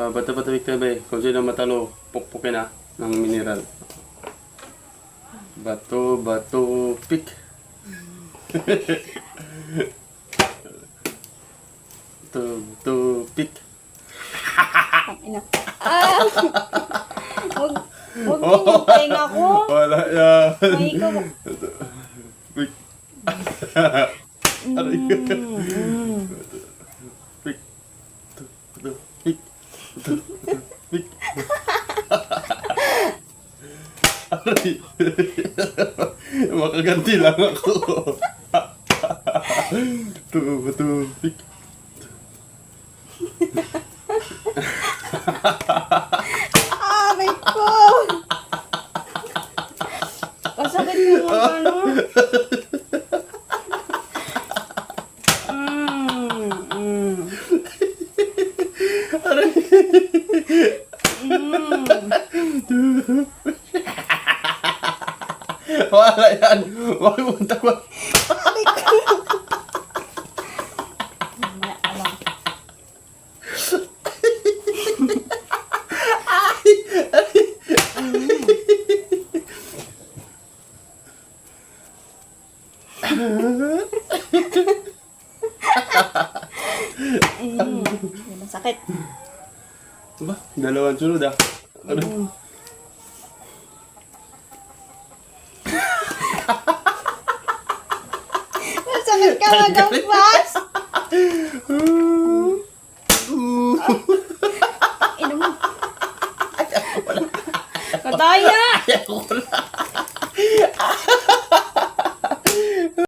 Bata-bata Victor Bay, kung sino matalo, pukpukin na ng mineral. Bato, pick. Bato, pick. Ang ina. Huwag mo hintayin ako. Wala yan. May ikaw. Pick. Aray ka. Pick. Pick. Pick. Aray. Makaganti lang ako. Bato, pick. Aray ko. Masakit yung ano. Wala yan. Huwag mo tawa. Aray ko. Mamaya ka lang. Masakit. Ba? Dalawang sunod ah. Ano? Masakit ka magampas. Ino mo. Patay na. Ayaw ko na.